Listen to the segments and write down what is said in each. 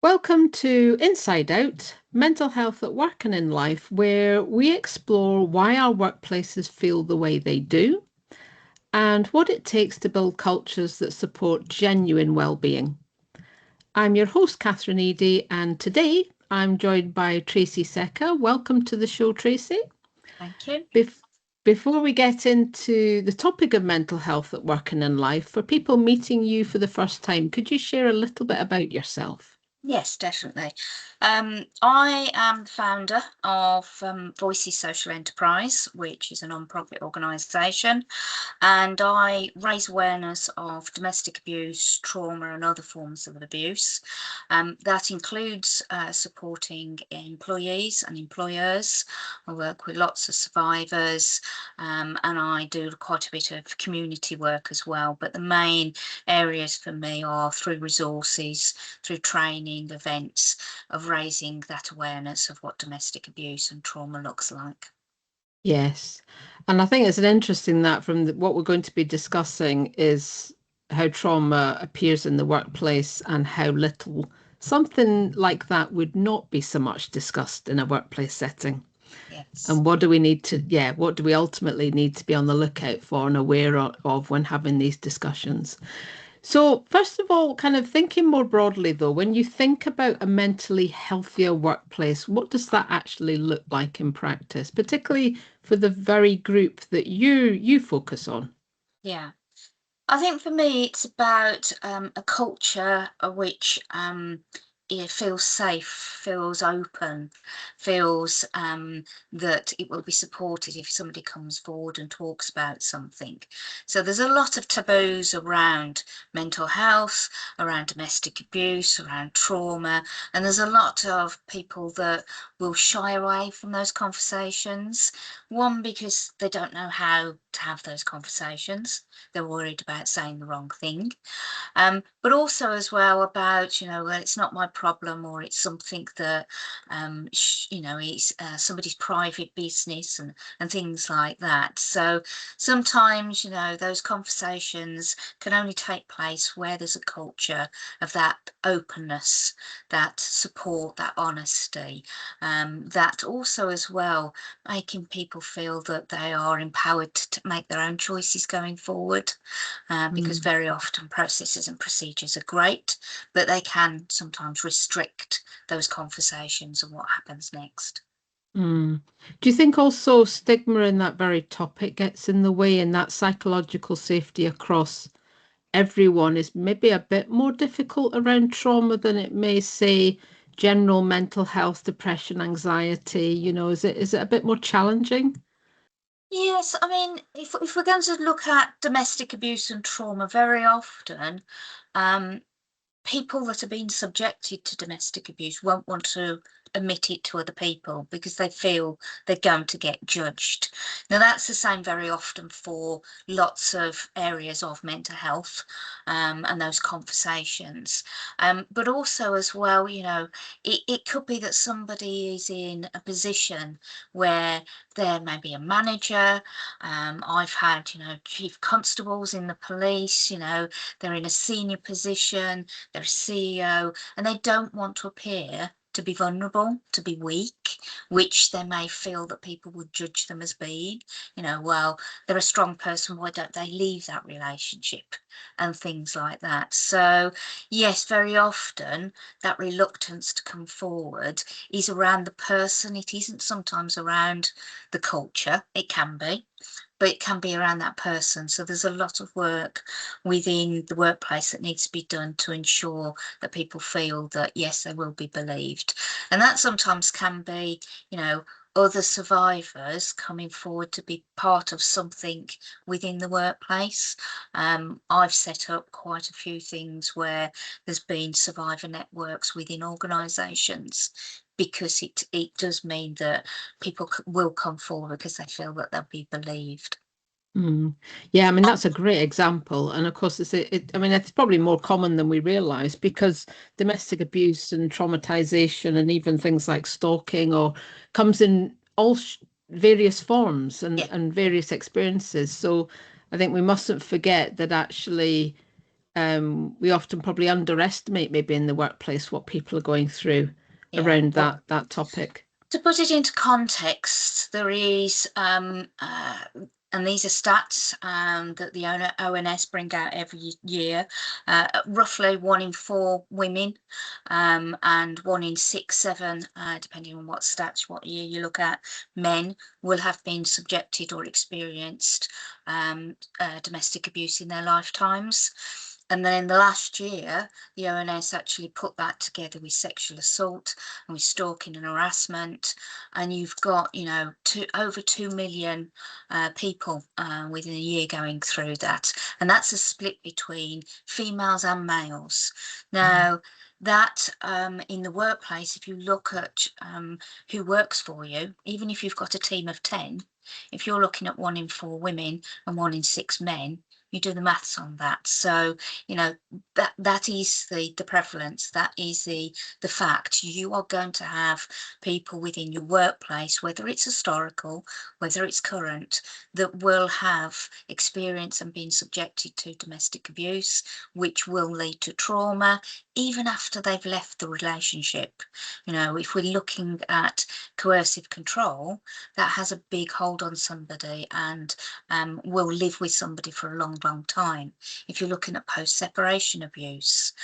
Welcome to Inside Out Mental Health at Work and in Life, where we explore why our workplaces feel the way they do and what it takes to build cultures that support genuine well-being. I'm your host, Catherine Eady, and today I'm joined by Tracey Secker. Welcome to the show, Tracey. Thank you. Bef- Before we get into the topic of mental health at work and in life, for people meeting you for the first time, could you share a little bit about yourself? Yes, definitely. I am the founder of Voices Social Enterprise, which is a non-profit organisation, and I raise awareness of domestic abuse, trauma, and other forms of abuse. That includes supporting employees and employers. I work with lots of survivors, and I do quite a bit of community work as well. But the main areas for me are through resources, through training, events, of raising that awareness of what domestic abuse and trauma looks like. Yes. And I think it's an interesting that from what we're going to be discussing is how trauma appears in the workplace and how little something like that would not be so much discussed in a workplace setting. Yes. And what do we need to, what do we ultimately need to be on the lookout for and aware of when having these discussions? So, first of all, kind of thinking more broadly, though, when you think about a mentally healthier workplace, what does that actually look like in practice, particularly for the very group that you focus on? Yeah. I think for me, it's about a culture which it feels safe, feels open, feels that it will be supported if somebody comes forward and talks about something. So there's a lot of taboos around mental health, around domestic abuse, around trauma, and there's a lot of people that will shy away from those conversations. One, because they don't know how to have those conversations. They're worried about saying the wrong thing. But also as well about, well, it's not my problem, or it's something that, it's somebody's private business, and things like that. So sometimes, those conversations can only take place where there's a culture of that openness, that support, that honesty, that also as well making people feel that they are empowered to make their own choices going forward, because Mm, very often processes and procedures are great, but they can sometimes restrict those conversations and what happens next. mm. Do you think also stigma in that very topic gets in the way and that psychological safety across everyone is maybe a bit more difficult around trauma than it may say general mental health, depression, anxiety, is it a bit more challenging? Yes, I mean, if we're going to look at domestic abuse and trauma, very often, um, people that are being subjected to domestic abuse won't want to admit it to other people because they feel they're going to get judged. Now, that's the same very often for lots of areas of mental health, and those conversations. But also, as well, it could be that somebody is in a position where they're maybe a manager. I've had, chief constables in the police, they're in a senior position, they're a CEO, and they don't want to appear to be vulnerable, to be weak, which they may feel that people would judge them as being. Well, they're a strong person, why don't they leave that relationship? And things like that. So, yes, very often that reluctance to come forward is around the person. It isn't sometimes around the culture. It can be, but it can be around that person. So there's a lot of work within the workplace that needs to be done to ensure that people feel that, yes, they will be believed. And that sometimes can be, other survivors coming forward to be part of something within the workplace. I've set up quite a few things where there's been survivor networks within organisations, because it does mean that people will come forward because they feel that they'll be believed. Mm. Yeah, I mean that's a great example, and of course I mean it's probably more common than we realize because domestic abuse and traumatization and even things like stalking or comes in all various forms Yeah, and various experiences. So I think we mustn't forget that actually we often probably underestimate maybe in the workplace what people are going through Yeah. around Well, that topic. to put it into context, there is, and these are stats that the ONS bring out every year, roughly 1 in 4 women and 1 in 6, 7, depending on what stats, what year you look at, men will have been subjected or experienced domestic abuse in their lifetimes. And then in the last year, the ONS actually put that together with sexual assault and with stalking and harassment. And you've got, over 2 million people within a year going through that. And that's a split between females and males. Now, that in the workplace, if you look at who works for you, even if you've got a team of 10, if you're looking at 1 in 4 women and 1 in 6 men, you do the maths on that. So, that is the prevalence, that is the fact. You are going to have people within your workplace, whether it's historical, whether it's current, that will have experience and been subjected to domestic abuse, which will lead to trauma even after they've left the relationship. If we're looking at coercive control, that has a big hold on somebody and will live with somebody for a long, long time. If you're looking at post-separation abuse,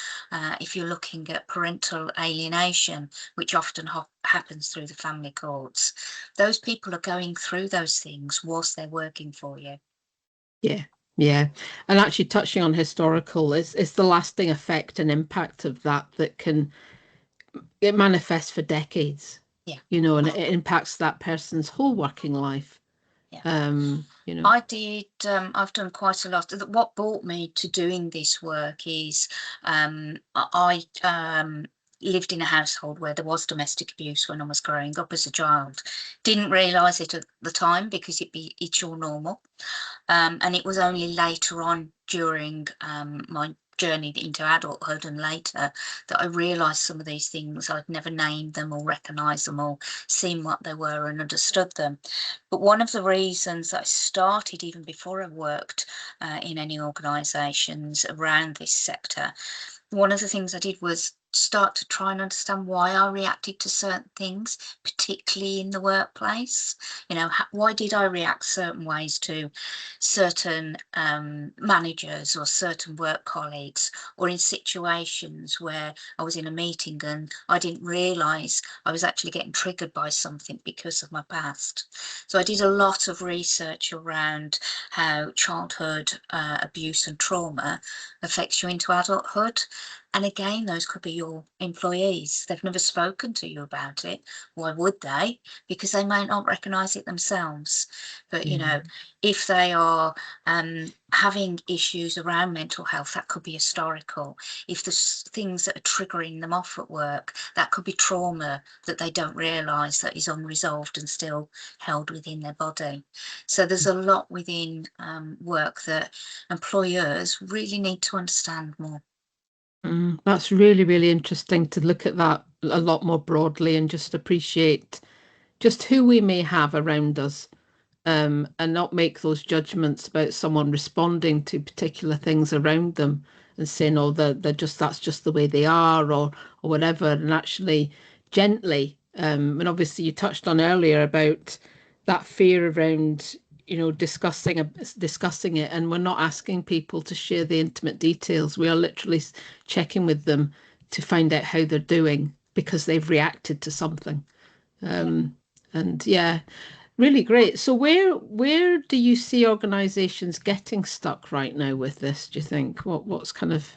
if you're looking at parental alienation, which often happens through the family courts, those people are going through those things whilst they're working for you. Yeah, yeah. And actually touching on historical is the lasting effect and impact of that can it manifests for decades, Yeah, and it impacts that person's whole working life. yeah. You know. I did, I've done quite a lot. What brought me to doing this work is I lived in a household where there was domestic abuse when I was growing up as a child. Didn't realise it at the time because it's all normal. And it was only later on during my journey into adulthood and later that I realised some of these things. I'd never named them or recognised them or seen what they were and understood them. But one of the reasons that I started even before I worked in any organisations around this sector, one of the things I did was start to try and understand why I reacted to certain things, particularly in the workplace. Why did I react certain ways to certain managers or certain work colleagues, or in situations where I was in a meeting and I didn't realise I was actually getting triggered by something because of my past. So I did a lot of research around how childhood abuse and trauma affects you into adulthood. And again, those could be your employees. They've never spoken to you about it. Why would they? Because they might not recognise it themselves. But, if they are having issues around mental health, that could be historical. If there's things that are triggering them off at work, that could be trauma that they don't realise that is unresolved and still held within their body. So there's a lot within work that employers really need to understand more. That's really, really interesting to look at that a lot more broadly and just appreciate just who we may have around us, and not make those judgments about someone responding to particular things around them and saying, "Oh, they're just that's just the way they are," or whatever, and actually gently. And obviously, you touched on earlier about that fear around, discussing it, and we're not asking people to share the intimate details. We are literally checking with them to find out how they're doing because they've reacted to something. Yeah. And yeah, really great. So where do you see organizations getting stuck right now with this, do you think? What's kind of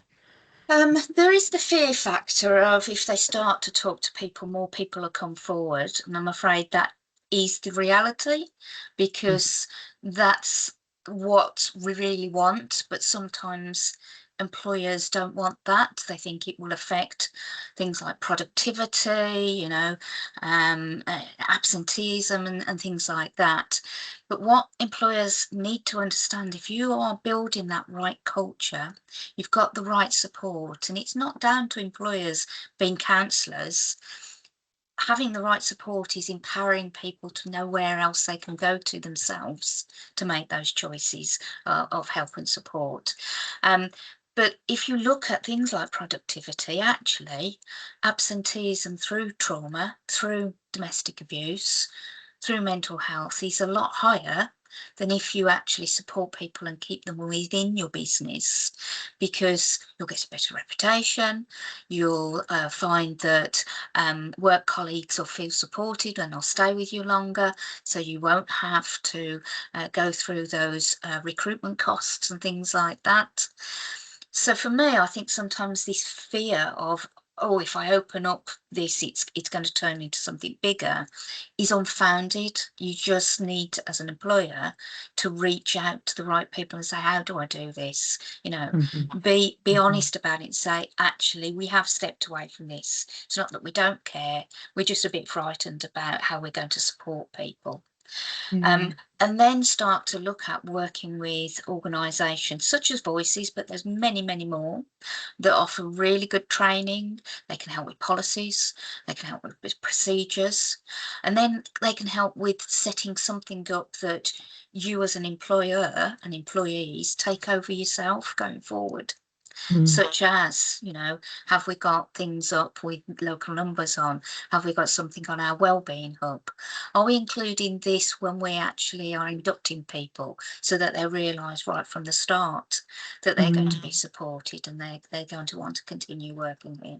There is the fear factor of if they start to talk to people, more people will come forward. And I'm afraid that is the reality because that's what we really want. But sometimes employers don't want that. They think it will affect things like productivity, absenteeism and things like that. But what employers need to understand, if you are building that right culture, you've got the right support, and it's not down to employers being counsellors. Having the right support is empowering people to know where else they can go to themselves to make those choices of help and support. But if you look at things like productivity, actually, absenteeism through trauma, through domestic abuse, through mental health is a lot higher than if you actually support people and keep them within your business, because you'll get a better reputation, you'll find that work colleagues will feel supported and they'll stay with you longer, so you won't have to go through those recruitment costs and things like that. So for me, I think sometimes this fear of, oh, if I open up this, it's going to turn into something bigger, is unfounded. You just need, as an employer, to reach out to the right people and say, how do I do this? You know, Mhm. be Mhm. honest about it and say, actually, we have stepped away from this. It's not that we don't care. We're just a bit frightened about how we're going to support people. Yeah. And then start to look at working with organisations such as Voices, but there's many, many more that offer really good training. They can help with policies, they can help with procedures, and then they can help with setting something up that you as an employer and employees take over yourself going forward. Mm. Such as, you know, have we got things up with local numbers on? Have we got something on our wellbeing hub? Are we including this when we actually are inducting people, so that they realise right from the start that they're going to Mm. be supported and they're going to want to continue working here?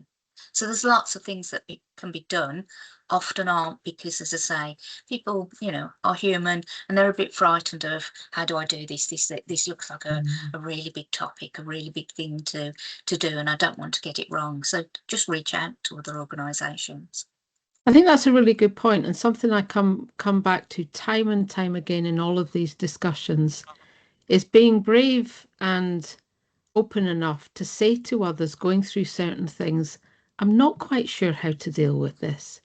So there's lots of things that can be done, often aren't, because, as I say, people, you know, are human and they're a bit frightened of, how do I do this? This looks like Mm. a really big topic, a really big thing to do, and I don't want to get it wrong. So just reach out to other organisations. I think that's a really good point, and something I come back to time and time again in all of these discussions is being brave and open enough to say to others going through certain things, I'm not quite sure how to deal with this.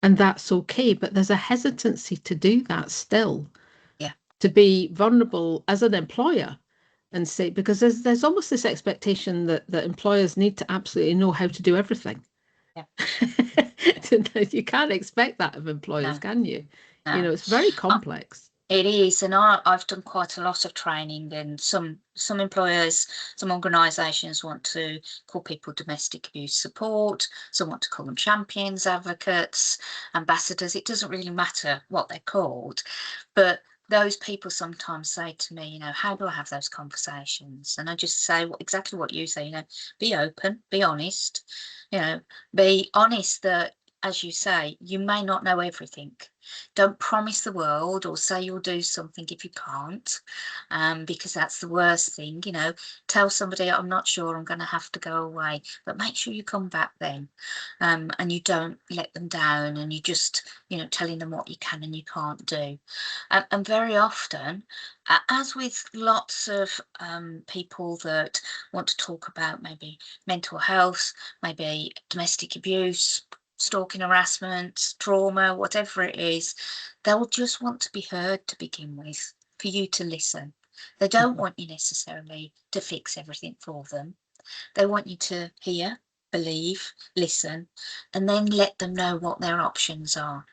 And that's okay, but there's a hesitancy to do that still, Yeah, to be vulnerable as an employer and say, because there's almost this expectation that employers need to absolutely know how to do everything. yeah, You can't expect that of employers, no, can you? You no. know, it's very complex. It is, and I've done quite a lot of training, and some employers, some organisations want to call people domestic abuse support, some want to call them champions, advocates, ambassadors. It doesn't really matter what they're called, but those people sometimes say to me, you know, how do I have those conversations? And I just say exactly what you say, you know, be open, be honest, you know, be honest that, as you say, you may not know everything. Don't promise the world or say you'll do something if you can't, because that's the worst thing. You know, tell somebody, I'm not sure, I'm going to have to go away, but make sure you come back then, and you don't let them down, and you just, you know, telling them what you can and you can't do. And very often, as with lots of people that want to talk about maybe mental health, maybe domestic abuse, stalking, harassment, trauma, whatever it is, they'll just want to be heard to begin with, for you to listen. They don't Mhm. want you necessarily to fix everything for them. They want you to hear, believe, listen, and then let them know what their options are.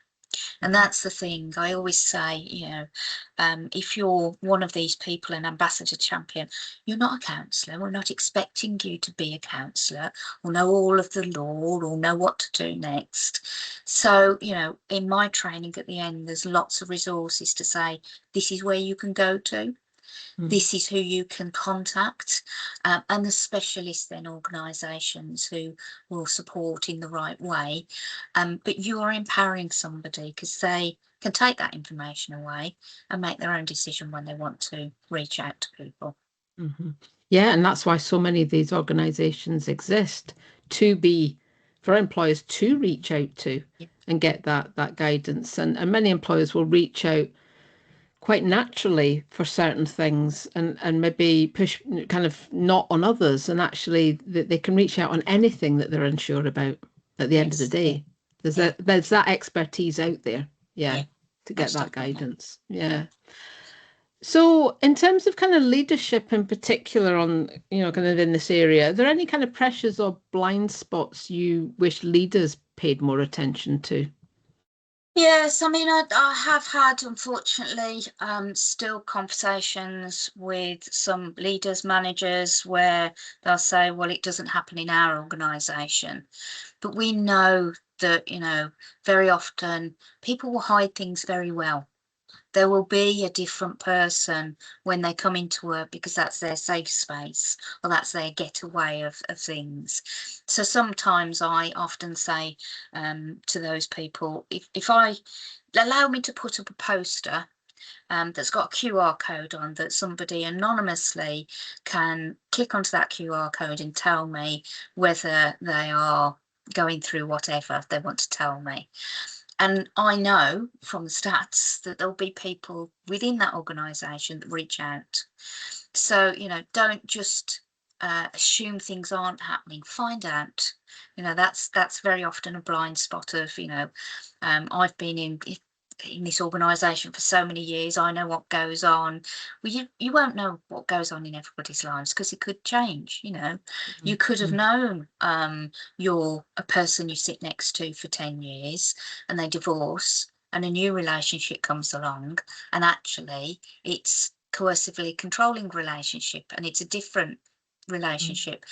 And that's the thing. I always say, you know, if you're one of these people, an ambassador champion, you're not a counsellor. We're not expecting you to be a counsellor or know all of the law or know what to do next. So, you know, in my training at the end, there's lots of resources to say, this is where you can go to. Mhm. This is who you can contact, and the specialists, then organisations who will support in the right way. But you are empowering somebody, because they can take that information away and make their own decision when they want to reach out to people. Mhm. Yeah, and that's why so many of these organizations exist, to be for employers to reach out to Yeah. and get that guidance. And many employers will reach out quite naturally for certain things and maybe push kind of not on others, and actually they can reach out on anything that they're unsure about at the end of the Yes. day. Yeah. There's that expertise out there, yeah, Yeah. to get Most that definitely. guidance. Yeah. So, in terms of kind of leadership in particular on, kind of in this area, are there any kind of pressures or blind spots you wish leaders paid more attention to? Yes, I mean, I have had, unfortunately, still conversations with some leaders, managers, where they'll say, well, it doesn't happen in our organisation. But we know that, very often people will hide things very well. There will be a different person when they come into work because that's their safe space or that's their getaway of things. So sometimes I often say to those people, if I allow me to put up a poster that's got a QR code on that somebody anonymously can click onto that QR code and tell me whether they are going through whatever they want to tell me. And I know from the stats that there'll be people within that organisation that reach out. So, don't just assume things aren't happening. Find out. That's very often a blind spot of, I've been in this organisation for so many years. I know what goes on. Well, you won't know what goes on in everybody's lives because it could change. You could have Mm. known you're a person you sit next to for 10 years and they divorce and a new relationship comes along, and actually it's coercively controlling relationship and it's a different Mm. relationship.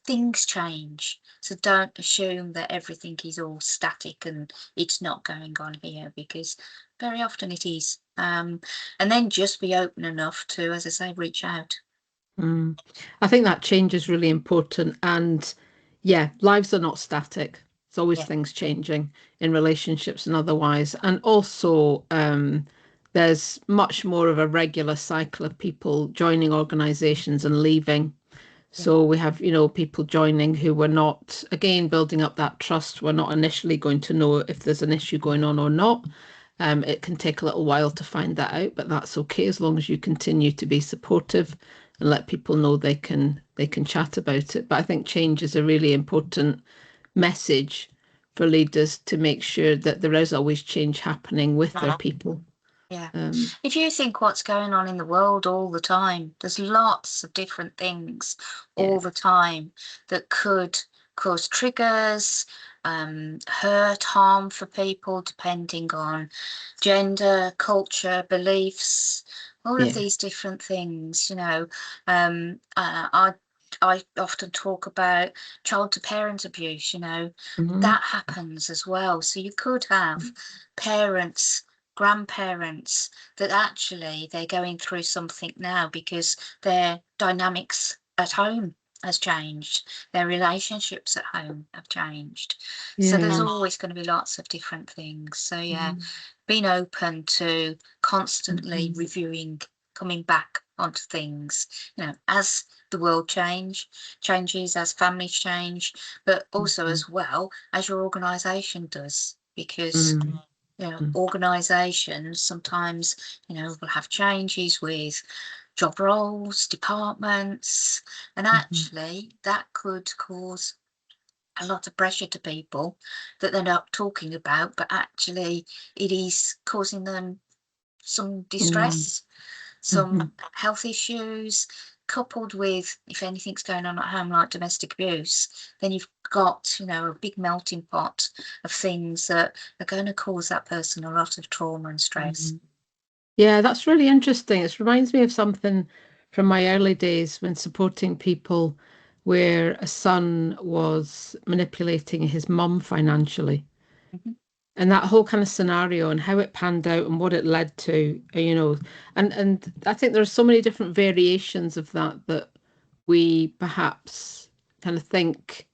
Things change, so don't assume that everything is all static and it's not going on here, because very often it is. And then just be open enough to, as I say, reach out. Mm. I think that change is really important. And yeah, lives are not static. It's always Yeah. things changing in relationships and otherwise. And also, there's much more of a regular cycle of people joining organizations and leaving. Yeah. So we have, people joining who were not, again, building up that trust. We're not initially going to know if there's an issue going on or not. It can take a little while to find that out, but that's okay as long as you continue to be supportive and let people know they can chat about it. But I think change is a really important message for leaders to make sure that there is always change happening with their people. Yeah. Um, If you think what's going on in the world all the time, there's lots of different things yeah. all the time that could cause triggers, hurt, harm for people, depending on gender, culture, beliefs, all of Yeah. these different things. I often talk about child to parent abuse. Mhm. That happens as well. So you could have parents, grandparents, that actually they're going through something now because their dynamics at home has changed, their relationships at home have changed. So there's Yeah. always going to be lots of different things. So yeah, Mhm. being open to constantly Mhm. reviewing, coming back onto things, as the world changes, as families change, but also Mhm. as well as your organisation does, because Mhm. organisations sometimes, will have changes with job roles, departments, and Mhm. actually that could cause a lot of pressure to people that they're not talking about, but actually it is causing them some Mhm. distress, Mhm. some health issues, coupled with, if anything's going on at home like domestic abuse, then you've got, a big melting pot of things that are going to cause that person a lot of trauma and stress. Mhm. Yeah, that's really interesting. It reminds me of something from my early days when supporting people where a son was manipulating his mum financially. Mhm. And that whole kind of scenario and how it panned out and what it led to, and I think there's so many different variations of that we perhaps kind of think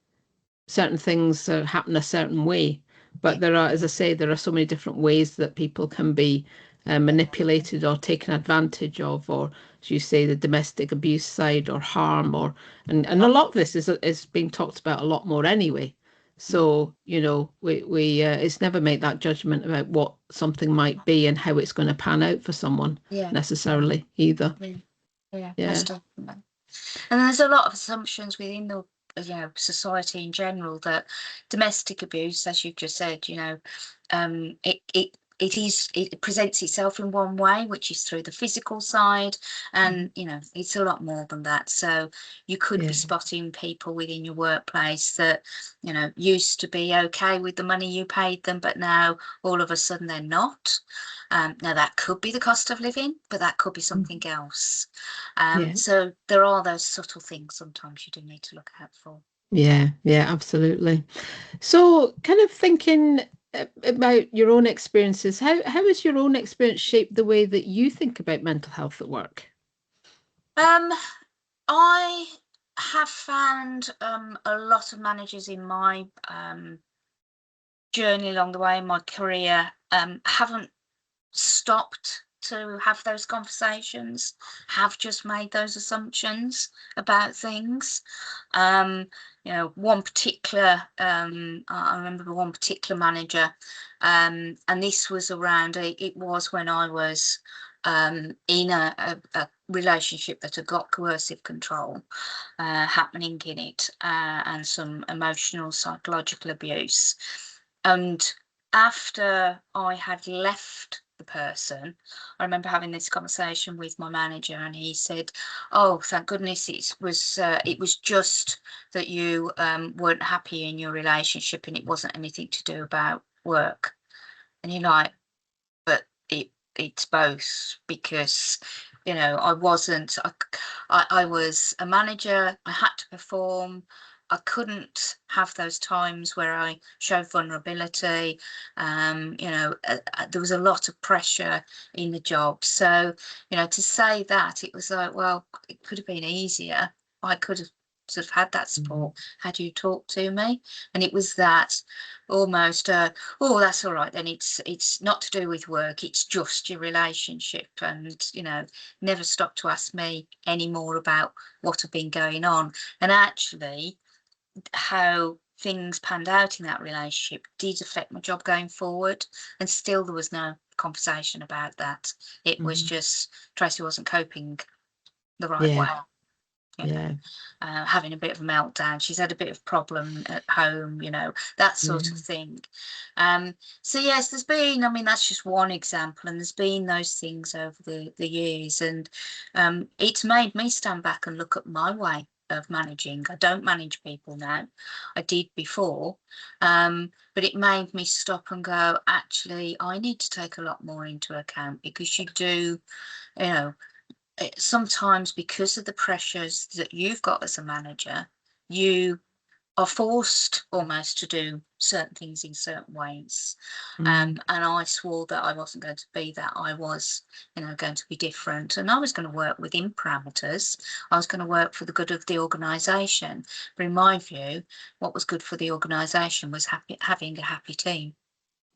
certain things happen a certain way. Yeah, But there are, as I say, there are so many different ways that people can be manipulated or taken advantage of, or as you say, the domestic abuse side or harm, or and a lot of this is being talked about a lot more anyway. yeah, So, we it's never make that judgment about what something might be and how it's going to pan out for someone yeah, necessarily either. yeah, yeah, most Yeah. definitely. And there's a lot of assumptions within the society in general that domestic abuse, as you've just said, it it presents itself in one way, which is through the physical side, and it's a lot more than that. So you could be spotting people within your workplace that used to be okay with the money you paid them, but now all of a sudden they're not. Now that could be the cost of living, but that could be something else. So there are those subtle things sometimes you do need to look out for. Yeah, absolutely. So, kind of thinking about your own experiences, how has your own experience shaped the way that you think about mental health at work? Um, I have found a lot of managers in my journey along the way in my career haven't stopped to have those conversations, have just made those assumptions about things. One particular, I remember one particular manager, and this was around, it was when I was in a relationship that had got coercive control happening in it, and some emotional, psychological abuse. And after I had left the person, I remember having this conversation with my manager, and he said, "Oh, thank goodness it was just that you weren't happy in your relationship, and it wasn't anything to do about work." And you're like, but it's both, because I wasn't I was a manager, I had to perform, I couldn't have those times where I showed vulnerability. There was a lot of pressure in the job, so to say that, it was like, well, it could have been easier. I could have sort of had that support had you talked to me. And it was that almost oh, that's all right then, it's not to do with work, it's just your relationship. And never stop to ask me any more about what had been going on. And actually, how things panned out in that relationship did affect my job going forward, and still there was no conversation about that. It was just Tracey wasn't coping the right way. Having a bit of a meltdown. She's had a bit of problem at home, that sort of thing. So yes, there's been, that's just one example, and there's been those things over the years, and it's made me stand back and look at my way of managing. I don't manage people now. I did before, but it made me stop and go, actually, I need to take a lot more into account, because you do, sometimes, because of the pressures that you've got as a manager, you are forced almost to do certain things in certain ways. And I swore that I wasn't going to be that. I was, going to be different, and I was going to work within parameters. I was going to work for the good of the organisation. But in my view, what was good for the organisation was having a happy team.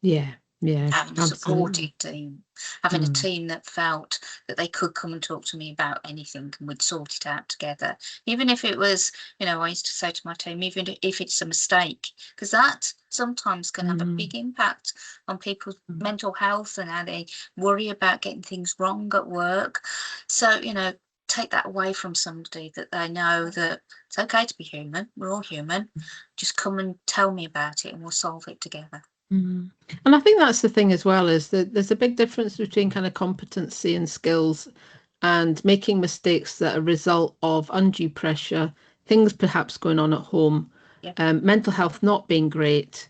Yeah, Having a supported team, having a team that felt that they could come and talk to me about anything, and we'd sort it out together. Even if it was, I used to say to my team, even if it's a mistake, because that sometimes can have a big impact on people's mental health and how they worry about getting things wrong at work. So, take that away from somebody, that they know that it's okay to be human. We're all human. Just come and tell me about it, and we'll solve it together. And I think that's the thing as well, is that there's a big difference between kind of competency and skills and making mistakes that are a result of undue pressure, things perhaps going on at home, mental health not being great,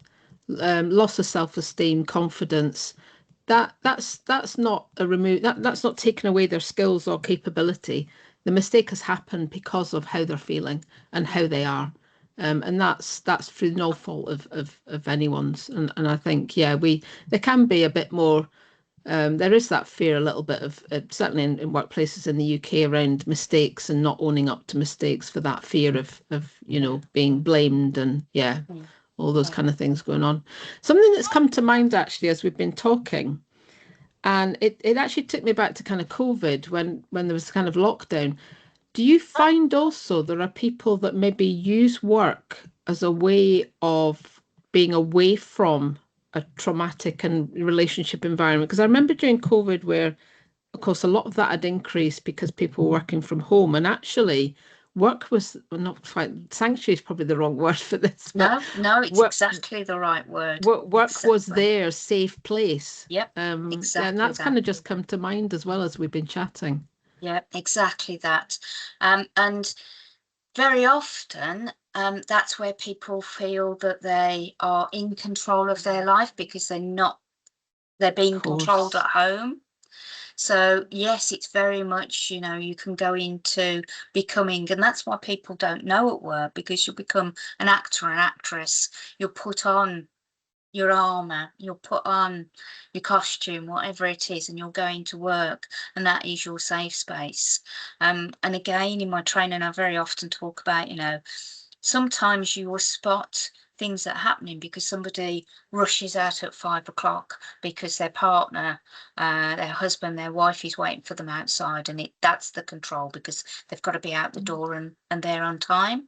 loss of self-esteem, confidence. That's not that's not taking away their skills or capability. The mistake has happened because of how they're feeling and how they are. And that's through no fault of anyone's. And I think, there can be a bit more, there is that fear a little bit of, certainly in workplaces in the UK, around mistakes and not owning up to mistakes, for that fear of being blamed, and all those kind of things going on. Something that's come to mind actually as we've been talking, and it actually took me back to kind of COVID, when there was kind of lockdown. Do you find also there are people that maybe use work as a way of being away from a traumatic and relationship environment? Because I remember during COVID, where, of course, a lot of that had increased because people were working from home. And actually, work was well, not quite, sanctuary is probably the wrong word for this, but No, no, it's work exactly the right word. work was Exactly. their safe place. Yep, Yeah, and exactly that's kind that. of just come to mind as well as we've been chatting. Yeah, exactly that. And very often, that's where people feel that they are in control of their life because they're Of being controlled course. at home. So yes, it's very much, you can go into becoming, and that's why people don't know at work, because you become an actor, an actress. You'll put on your armor, you'll put on your costume, whatever it is, and you're going to work, and that is your safe space. And again, in my training, I very often talk about, sometimes you will spot things that are happening because somebody rushes out at 5 o'clock because their partner, their husband, their wife is waiting for them outside, and that's the control because they've got to be out the door and they're on time.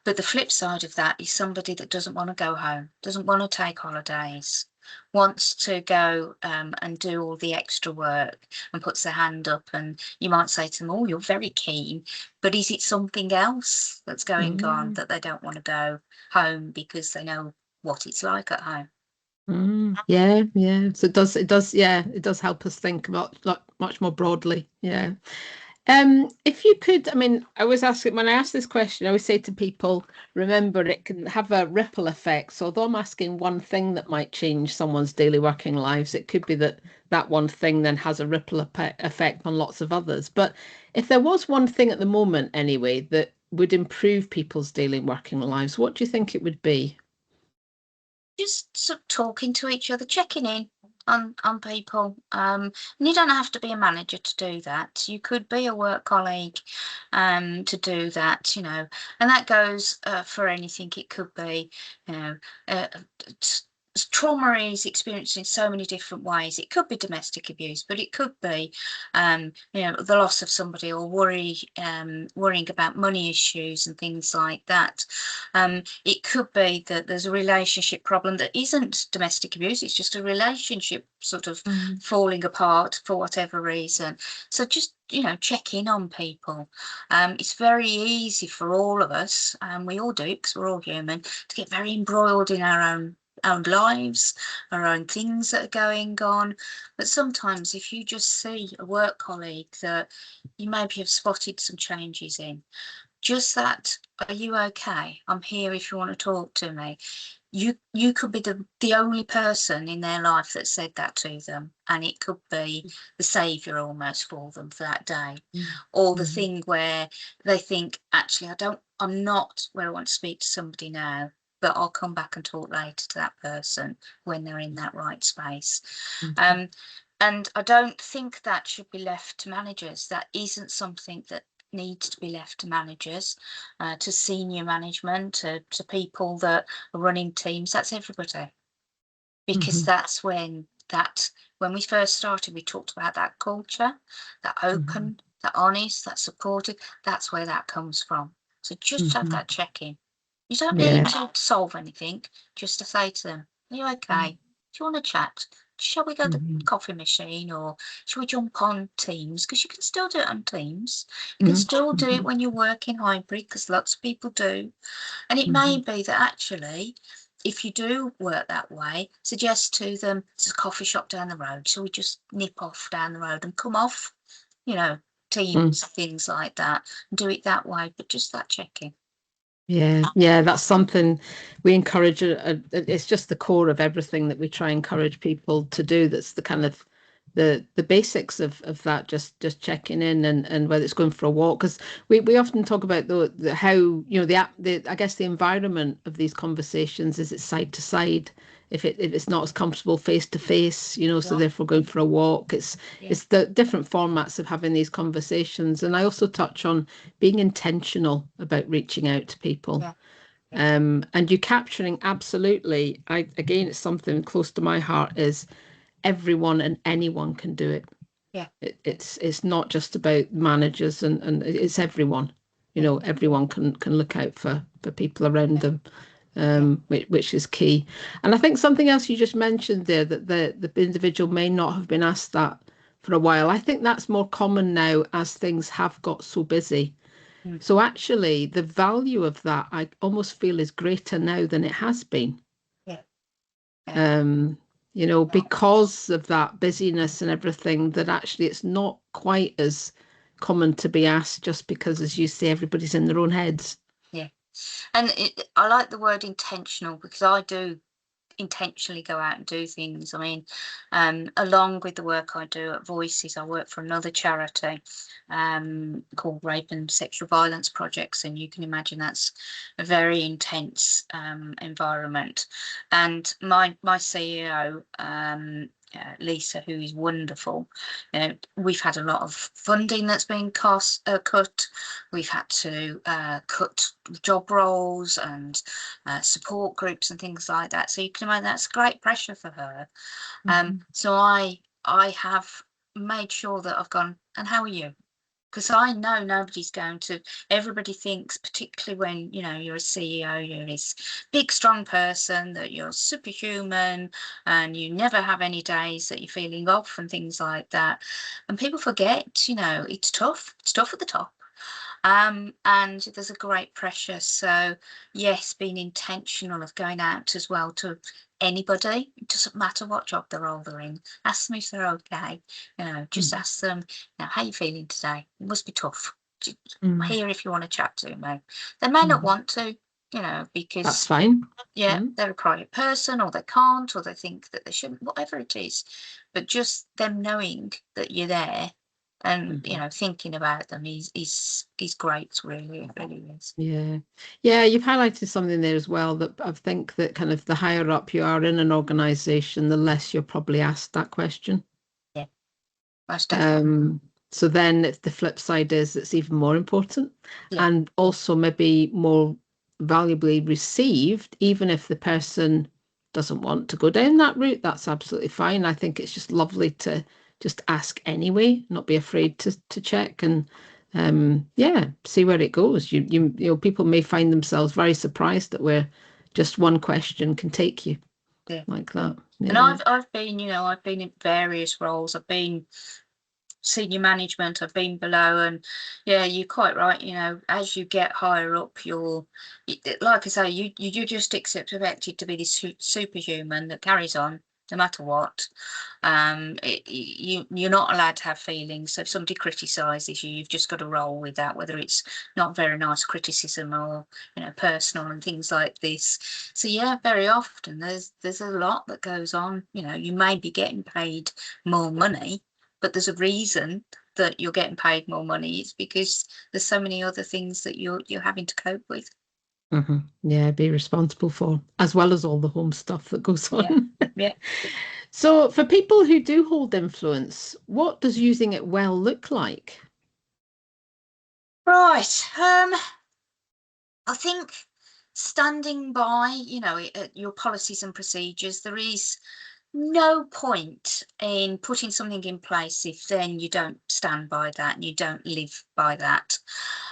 But the flip side of that is somebody that doesn't want to go home, doesn't want to take holidays, wants to go and do all the extra work and puts their hand up. And you might say to them, oh, you're very keen, but is it something else that's going on Mm, that they don't want to go home because they know what it's like at home? yeah, yeah. So yeah, it does help us think much more broadly. Yeah. If you could, I mean, I always ask it when I ask this question, I always say to people, remember it can have a ripple effect. So although I'm asking one thing that might change someone's daily working lives, it could be that that one thing then has a ripple effect on lots of others. But if there was one thing at the moment anyway that would improve people's daily working lives, what do you think it would be? Just sort of talking to each other, checking in on people. And you don't have to be a manager to do that. You could be a work colleague to do that, and that goes for anything. It could be, you know, uh, trauma is experienced in so many different ways. It could be domestic abuse, but it could be, the loss of somebody, or worrying about money issues and things like that. It could be that there's a relationship problem that isn't domestic abuse, it's just a relationship sort of Mm, falling apart for whatever reason. So just, check in on people. It's very easy for all of us, and we all do it because we're all human, to get very embroiled in our own lives, our own things that are going on. But sometimes if you just see a work colleague that you maybe have spotted some changes in, just that, are you okay? I'm here if you want to talk to me. You could be the only person in their life that said that to them, and it could be the savior almost for them for that day. mm, Or the mm, thing where they think, actually, I'm not where I want to speak to somebody now, but I'll come back and talk later to that person when they're in that right space. mm, Um, and I don't think that should be left to managers. That isn't something that needs to be left to managers, to senior management, to people that are running teams. That's everybody, because mhm, that's when we first started, we talked about that culture, that mhm, open, that honest, that supportive. That's where that comes from. So just have mhm. that check-in. You don't need Yeah. to solve anything, just to say to them, are you okay? Do you want to chat? Shall we go to the Mhm, coffee machine, or shall we jump on Teams? Because you can still do it on Teams. You can mhm, still do it mhm, when you're working hybrid, because lots of people do. And it may mhm. be that actually, if you do work that way, suggest to them there's a coffee shop down the road. Shall we just nip off down the road and come off, you know, Mm. Teams, things like that, and do it that way, but just that checking. Yeah, yeah, that's something we encourage. It's just the core of everything that we try and encourage people to do. That's the kind of the basics of that. Just checking in, and whether it's going for a walk, because we often talk about the how the I guess the environment of these conversations is it's side to side. If it's not as comfortable face to face, so Yeah, therefore going for a walk. yeah, It's the different formats of having these conversations, and I also touch on being intentional about reaching out to people. yeah, yeah, And you capturing absolutely, again, it's something close to my heart, is everyone and anyone can do it. yeah, It's not just about managers, and it's everyone. yeah, Everyone can look out for people around yeah, them, yeah, which is key. And I think something else you just mentioned there, that the individual may not have been asked that for a while. I think that's more common now as things have got so busy. Mm. So actually, the value of that, I almost feel, is greater now than it has been. Yeah. Yeah. Um, because of that busyness and everything, that actually it's not quite as common to be asked, just because, as you say, everybody's in their own heads. Yeah. And I like the word intentional, because I do intentionally go out and do things. I mean, along with the work I do at Voices, I work for another charity called Rape and Sexual Violence Projects, and you can imagine that's a very intense environment. And my CEO, Lisa, who is wonderful, we've had a lot of funding that's been cut. We've had to cut job roles and support groups and things like that. So you can imagine that's great pressure for her. So I have made sure that I've gone, and how are you? Because I know nobody's going to. Everybody thinks, particularly when you're a CEO, you're this big, strong person, that you're superhuman, and you never have any days that you're feeling off and things like that. And people forget, it's tough. It's tough at the top. And there's a great pressure. So yes, being intentional of going out as well to anybody. It doesn't matter what job role they're in. Ask them if they're okay. Just ask them, how you feeling today? It must be tough. I'm Mm. here if you want to chat to me. They may not want to, That's because fine. they're a private person, or they can't, or they think that they shouldn't, whatever it is. But just them knowing that you're there, and thinking about them is great, really. It really is. Yeah. Yeah, you've highlighted something there as well, that I think that kind of the higher up you are in an organization, the less you're probably asked that question. Yeah, most definitely. Um, so then if the flip side is it's even more important, Yeah, and also maybe more valuably received, even if the person doesn't want to go down that route, that's absolutely fine. I think it's just lovely to just ask anyway, not be afraid to check, and yeah, see where it goes. People may find themselves very surprised at where just one question can take you yeah. like that. And Yeah. I've been in various roles. I've been senior management, I've been below, and yeah, you're quite right. As you get higher up, like I say, you just expected to be this superhuman that carries on no matter what. You're not allowed to have feelings. So if somebody criticizes you, you've just got to roll with that, whether it's not very nice criticism or personal and things like this. So yeah, very often there's a lot that goes on. You may be getting paid more money, but there's a reason that you're getting paid more money. It's because there's so many other things that you're having to cope with. Yeah, be responsible for, as well as all the home stuff that goes Yeah, on. yeah. So, for people who do hold influence, what does using it well look like? Right. I think standing by, your policies and procedures. There is no point in putting something in place if then you don't stand by that and you don't live by that.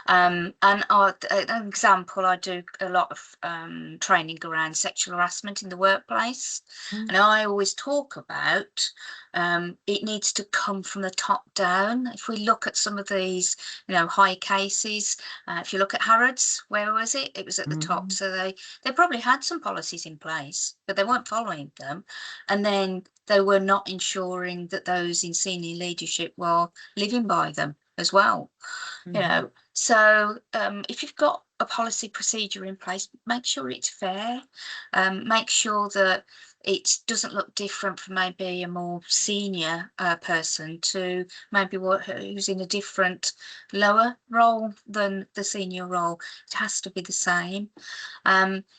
And an example, I do a lot of training around sexual harassment in the workplace, Mm, and I always talk about it needs to come from the top down. If we look at some of these, high cases, if you look at Harrods, where was it? It was at the top. mm, So they probably had some policies in place, but they weren't following them, and then they were not ensuring that those in senior leadership were living by them as well. mhm, So if you've got a policy procedure in place, make sure it's fair. Make sure that it doesn't look different from maybe a more senior person to maybe who's in a different lower role than the senior role. It has to be the same.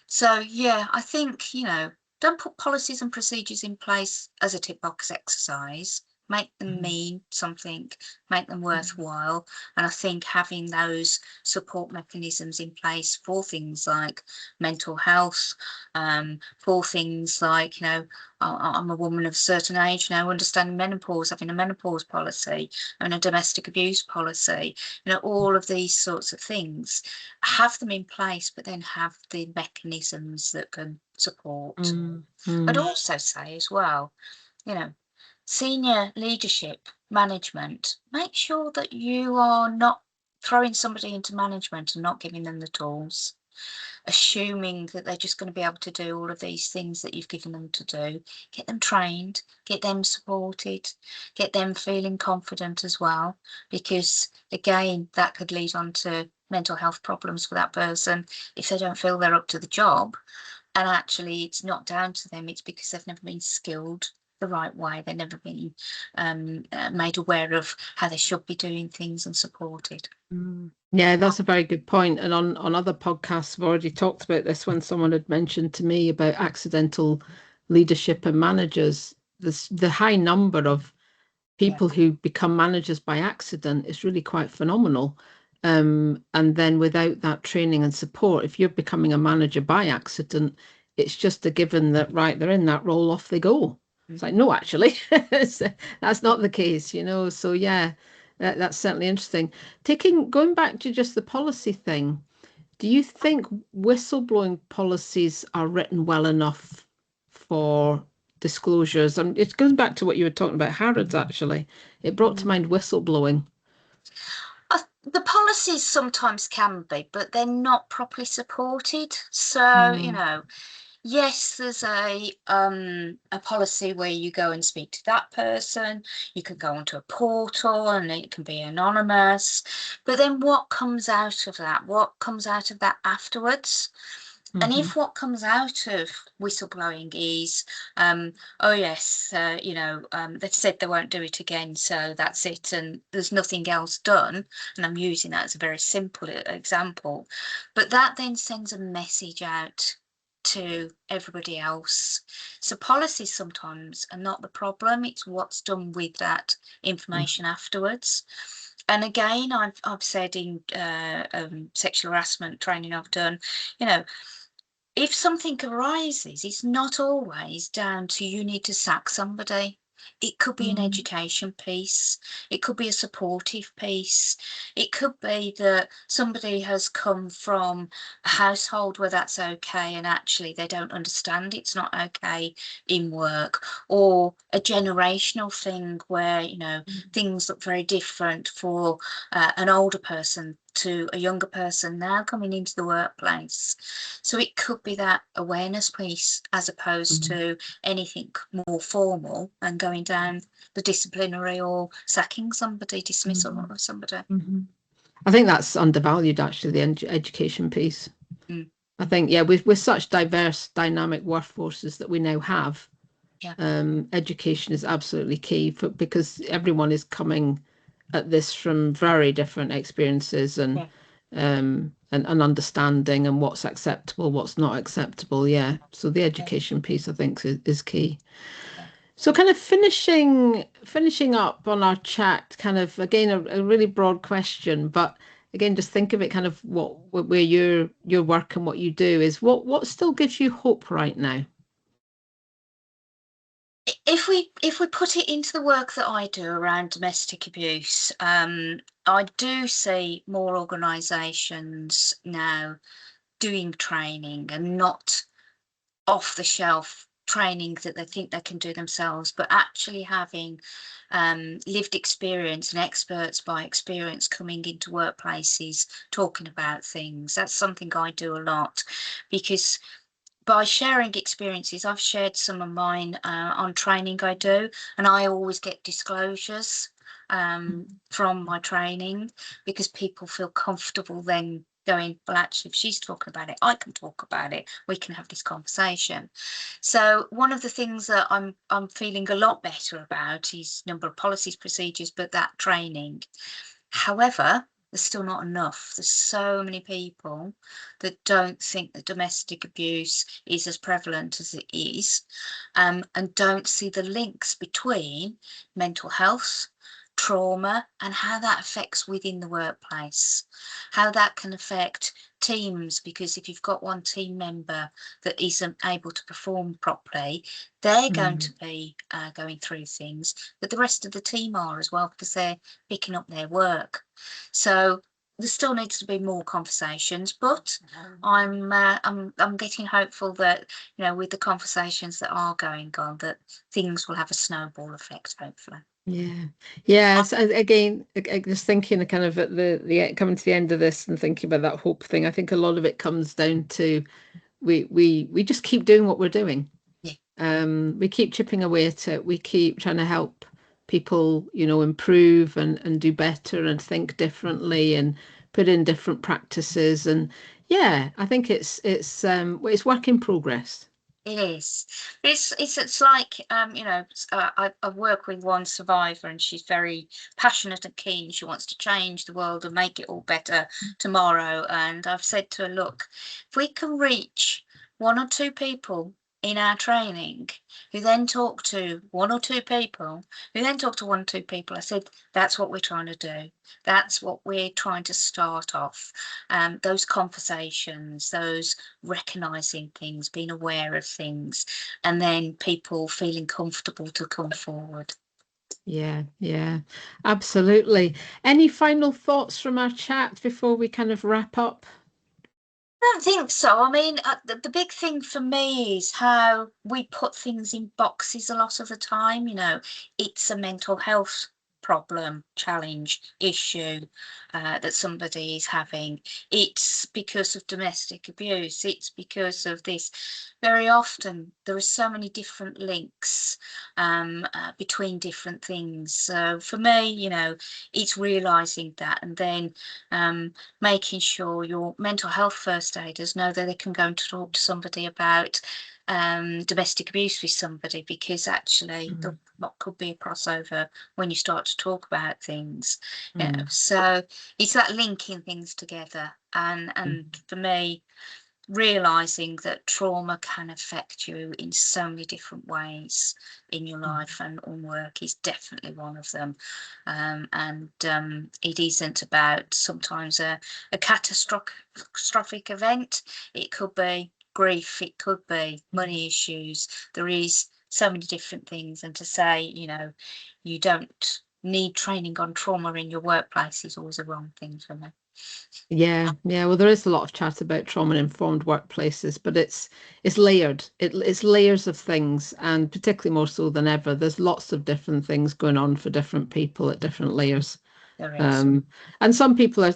So yeah, I think, don't put policies and procedures in place as a tick box exercise. Make them mhm, mean something, make them mhm, worthwhile. And I think having those support mechanisms in place for things like mental health, for things like, I'm a woman of a certain age now, understanding menopause, having a menopause policy and a domestic abuse policy, all of these sorts of things, have them in place, but then have the mechanisms that can support. mm, I'd mm, also say as well, you know, senior leadership management, make sure that you are not throwing somebody into management and not giving them the tools, assuming that they're just going to be able to do all of these things that you've given them to do. Get them trained, get them supported, get them feeling confident as well, because again, that could lead on to mental health problems for that person if they don't feel they're up to the job. And actually, it's not down to them, it's because they've never been skilled the right way. They've never been made aware of how they should be doing things and supported. Yeah, that's a very good point. And on other podcasts, I've already talked about this when someone had mentioned to me about accidental leadership and managers. The high number of people who become managers by accident is really quite phenomenal. And then without that training and support, if you're becoming a manager by accident, it's just a given that, right, they're in that role, off they go. It's like, no, actually, that's not the case, you know. So yeah, that's certainly interesting. Going back to just the policy thing, do you think whistleblowing policies are written well enough for disclosures? It goes back to what you were talking about, Harrods, actually. It brought to mind whistleblowing. The policies sometimes can be, but they're not properly supported. So, you know, yes, there's a policy where you go and speak to that person. You can go onto a portal and it can be anonymous. But then what comes out of that? What comes out of that afterwards? And if what comes out of whistleblowing is, oh yes, you know, they've said they won't do it again, so that's it, and there's nothing else done, and I'm using that as a very simple example, but that then sends a message out to everybody else. So policies sometimes are not the problem, it's what's done with that information afterwards. And again, I've said in sexual harassment training I've done, you know, if something arises, it's not always down to you need to sack somebody. It could be an education piece. It could be a supportive piece. It could be that somebody has come from a household where that's okay and actually they don't understand it's not okay in work, or a generational thing where, you know, things look very different for an older person to a younger person now coming into the workplace. So it could be that awareness piece as opposed to anything more formal and going down the disciplinary or sacking somebody, dismissal of somebody. I think that's undervalued, actually, the education piece. I think, yeah, with such diverse, dynamic workforces that we now have, education is absolutely key because everyone is coming at this from very different experiences and understanding and what's acceptable, what's not acceptable. Yeah. So the education piece, I think, is key. So kind of finishing up on our chat, kind of again a really broad question, but again just think of it kind of where your work and what you do is what still gives you hope right now? If we put it into the work that I do around domestic abuse, I do see more organisations now doing training and not off the shelf training that they think they can do themselves, but actually having lived experience and experts by experience coming into workplaces talking about things. That's something I do a lot, because by sharing experiences, I've shared some of mine on training I do, and I always get disclosures from my training because people feel comfortable then going, well, actually, if she's talking about it, I can talk about it. We can have this conversation. So one of the things that I'm feeling a lot better about is number of policies, procedures, but that training. However, there's still not enough. There's so many people that don't think that domestic abuse is as prevalent as it is, and don't see the links between mental health, trauma, and how that affects within the workplace, how that can affect teams, because if you've got one team member that isn't able to perform properly, they're going to be going through things, but the rest of the team are as well because they're picking up their work. So there still needs to be more conversations, but I'm getting hopeful that, you know, with the conversations that are going on, that things will have a snowball effect, hopefully. Yeah. Yeah. So again, just thinking kind of at the coming to the end of this and thinking about that hope thing, I think a lot of it comes down to we just keep doing what we're doing. Yeah, We keep chipping away at it. We keep trying to help people, improve and do better and think differently and put in different practices. And yeah, I think it's work in progress. it is. It's like I work with one survivor, and she's very passionate and keen. She wants to change the world and make it all better tomorrow. And I've said to her, look, if we can reach one or two people in our training who then talk to one or two people, who then talk to one or two people, I said, that's what we're trying to do. That's what we're trying to start off. Those conversations, those recognizing things, being aware of things, and then people feeling comfortable to come forward. Yeah, yeah, absolutely. Any final thoughts from our chat before we kind of wrap up? I don't think so. I mean, the big thing for me is how we put things in boxes a lot of the time. It's a mental health problem, challenge, issue that somebody is having. It's because of domestic abuse. It's because of this. Very often, there are so many different links between different things. So for me, it's realizing that, and then making sure your mental health first aiders know that they can go and talk to somebody about domestic abuse with somebody, because actually Mm, what could be a crossover when you start to talk about things. mm, So it's that linking things together, and mm, for me, realizing that trauma can affect you in so many different ways in your mm. life, and on work is definitely one of them. And it isn't about sometimes a catastrophic event. It could be grief, it could be money issues. There is so many different things, and to say, you don't need training on trauma in your workplace is always a wrong thing for me. Yeah, yeah. Well, there is a lot of chat about trauma-informed workplaces, but it's layered. It's layers of things, and particularly more so than ever, there's lots of different things going on for different people at different layers. There is. Um, and some people are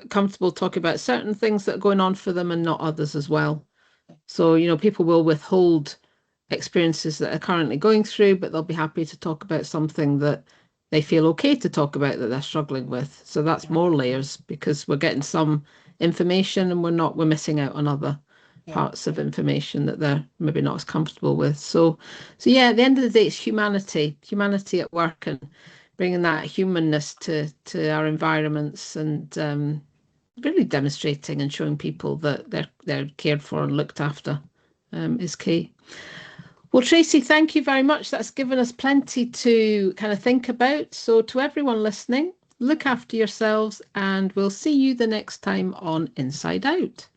comfortable talking about certain things that are going on for them and not others as well. So, people will withhold experiences that are currently going through, but they'll be happy to talk about something that they feel okay to talk about that they're struggling with. So that's Yeah, more layers because we're getting some information and we're missing out on other yeah, parts of information that they're maybe not as comfortable with. So yeah, at the end of the day, it's humanity at work and bringing that humanness to our environments and really demonstrating and showing people that they're cared for and looked after is key. Well, Tracy, thank you very much. That's given us plenty to kind of think about. So, to everyone listening, look after yourselves, and we'll see you the next time on Inside Out.